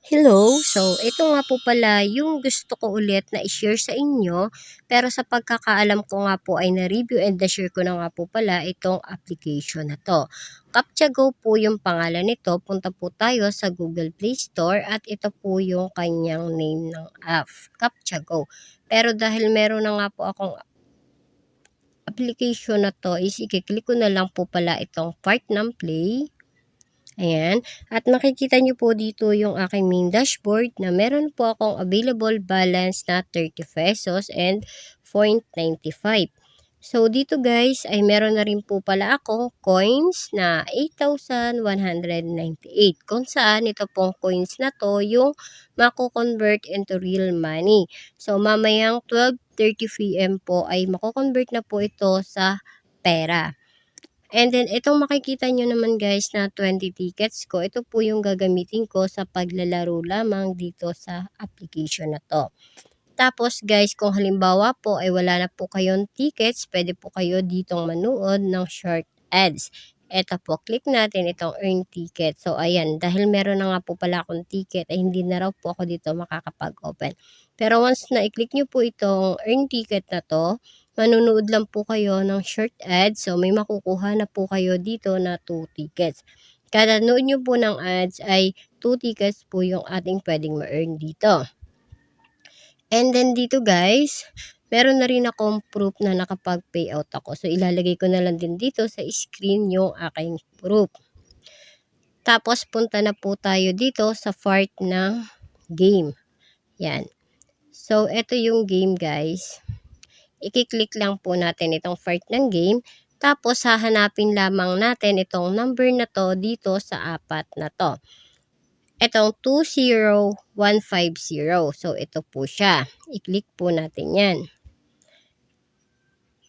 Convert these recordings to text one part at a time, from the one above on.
Hello! So, ito nga po pala yung gusto ko ulit na i-share sa inyo. Pero sa pagkakaalam ko nga po ay na-review and na-share ko na nga po pala itong application na to. CaptchaGo po yung pangalan nito. Punta po tayo sa Google Play Store at ito po yung kanyang name ng app, CaptchaGo. Pero dahil meron na nga po akong application na to is i-click ko na lang po pala itong part ng play. Ayan. At makikita nyo po dito yung aking main dashboard na meron po akong available balance na 30 pesos and 0.95. So, dito guys ay meron na rin po pala akong coins na 8,198. Kung saan ito pong coins na to yung mako-convert into real money. So, mamayang 12:30 PM po ay mako-convert na po ito sa pera. And then, itong makikita nyo naman guys na 20 tickets ko, ito po yung gagamitin ko sa paglalaro lamang dito sa application na to. Tapos guys, kung halimbawa po ay wala na po kayong tickets, pwede po kayo ditong manood ng short ads. Ito po, click natin itong earn ticket. So ayan, dahil meron na nga po pala akong ticket, ay hindi na raw po ako dito makakapag-open. Pero once na i-click nyo po itong earn ticket na to, manunood lang po kayo ng short ads. So may makukuha na po kayo dito na 2 tickets. Kada nood nyo po ng ads ay 2 tickets po yung ating pwedeng ma-earn dito. And then dito guys, meron na rin akong proof na nakapag-payout ako. So ilalagay ko na lang din dito sa screen yung aking proof. Tapos punta na po tayo dito sa part ng game. Yan. So ito yung game guys. I-click lang po natin itong part ng game. Tapos hahanapin lamang natin itong number na to dito sa apat na to. Itong 20150. So, ito po siya. I-click po natin yan.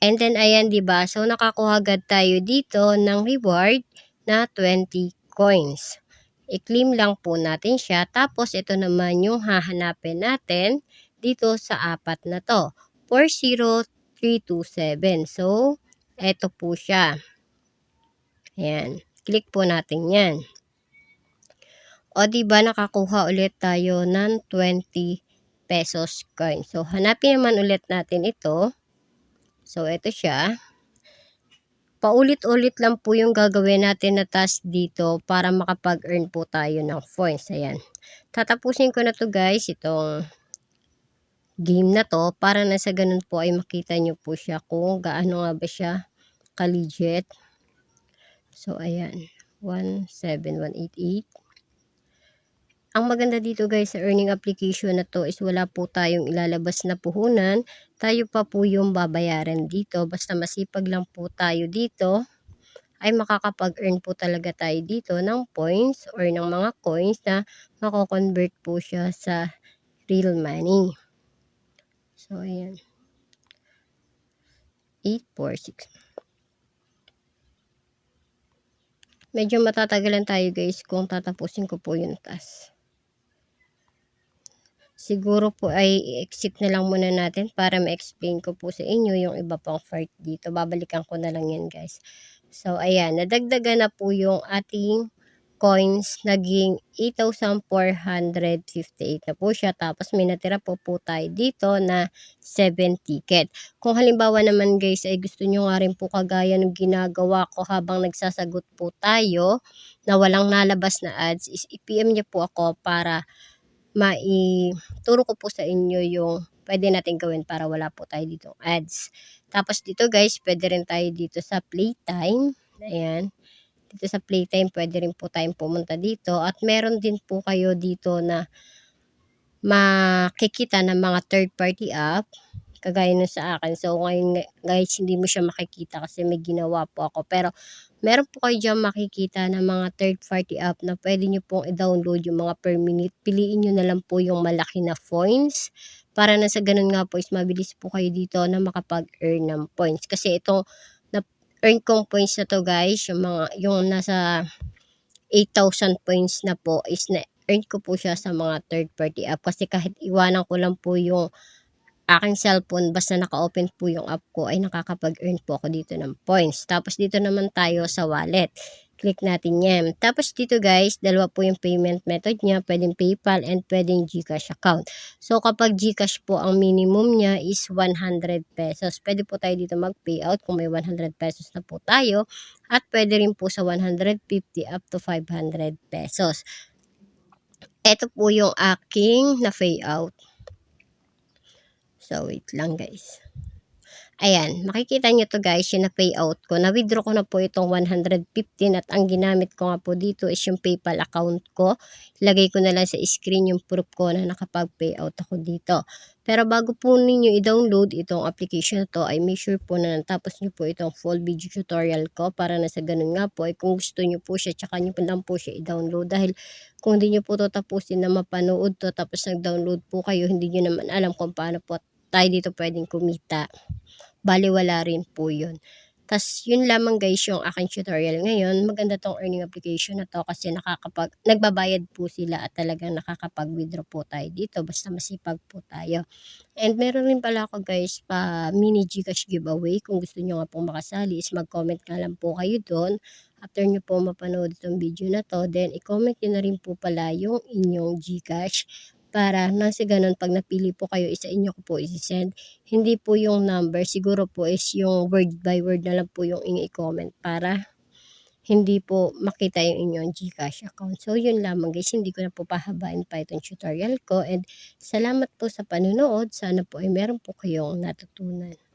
And then, ayan, diba? So, nakakuha agad tayo dito ng reward na 20 coins. I-claim lang po natin siya. Tapos, ito naman yung hahanapin natin dito sa apat na to. 40327. So, ito po siya. Ayan. Click po natin yan. O diba nakakuha ulit tayo ng 20 pesos coin. So hanapin naman ulit natin ito. So ito siya. Paulit-ulit lang po yung gagawin natin na task dito para makapag-earn po tayo ng points. Ayan. Tatapusin ko na to guys, itong game na to para na sa ganun po ay makita nyo po siya kung gaano nga ba siya ka-legit. So ayan. 17188. Ang maganda dito guys sa earning application na to is wala po tayong ilalabas na puhunan. Tayo pa po yung babayaran dito. Basta masipag lang po tayo dito ay makakapag-earn po talaga tayo dito ng points or ng mga coins na mako-convert po siya sa real money. So ayan. 846. Medyo matatagalan tayo guys kung tatapusin ko po yung task. Siguro po ay i-exit na lang muna natin para ma-explain ko po sa inyo yung iba pang part dito. Babalikan ko na lang yan guys. So ayan, nadagdagan na po yung ating coins, naging 8,458 na po siya. Tapos may natira po tayo dito na 7 ticket. Kung halimbawa naman guys ay gusto nyo nga rin po kagaya ng ginagawa ko habang nagsasagot po tayo na walang nalabas na ads, is i-PM nyo po ako para maituro ko po sa inyo yung pwede natin gawin para wala po tayo dito ads. Tapos dito guys, pwede rin tayo dito sa playtime. Ayan. Dito sa playtime, pwede rin po tayong pumunta dito. At meron din po kayo dito na makikita ng mga third party app. Kagaya nun sa akin. So ngayon guys, hindi mo siya makikita kasi may ginawa po ako. Pero meron po kayo dyan makikita ng mga third party app na pwede nyo pong i-download yung mga per minute. Piliin nyo na lang po yung malaki na points. Para na sa ganun nga po is mabilis po kayo dito na makapag-earn ng points. Kasi itong na-earn kong points na to guys, yung nasa 8,000 points na po is na-earn ko po siya sa mga third party app. Kasi kahit iwanan ko lang po yung aking cellphone, basta naka-open po yung app ko, ay nakakapag-earn po ako dito ng points. Tapos dito naman tayo sa wallet. Click natin yan. Tapos dito guys, dalawa po yung payment method niya. Pwedeng PayPal and pwedeng GCash account. So kapag GCash po ang minimum niya is 100 pesos. Pwede po tayo dito mag-payout kung may 100 pesos na po tayo. At pwede rin po sa 150 up to 500 pesos. Ito po yung aking na-payout. So wait lang guys. Ayan, makikita nyo to guys, yung na-payout ko. Na-withdraw ko na po itong 115 at ang ginamit ko nga po dito is yung PayPal account ko. Ilagay ko na lang sa screen yung proof ko na nakapag-payout ako dito. Pero bago po ninyo i-download itong application na to, ay make sure po na natapos nyo po itong full video tutorial ko para na sa ganun nga po ay kung gusto nyo po siya, tsaka nyo po lang po siya i-download. Dahil kung hindi nyo po to tapusin na mapanood to tapos nag-download po kayo, hindi nyo naman alam kung paano po tayo dito pwedeng kumita. Baliwala rin po yun. Tas yun lamang guys yung aking tutorial ngayon. Maganda tong earning application na to kasi nagbabayad po sila at talagang nakakapag-withdraw po tayo dito basta masipag po tayo. And meron rin pala ako guys pa mini GCash giveaway. Kung gusto nyo nga pong makasali is mag-comment nga lang po kayo doon. After nyo po mapanood itong video na to, then i-comment nyo na rin po pala yung inyong GCash para nang sa ganun pag napili po kayo isa inyo ko po isi-send. Hindi po yung number, siguro po is yung word by word na lang po yung i-comment para hindi po makita yung inyong GCash account. So yun lamang guys, hindi ko na po pahabain pa itong tutorial ko and salamat po sa panunood. Sana po ay meron po kayong natutunan.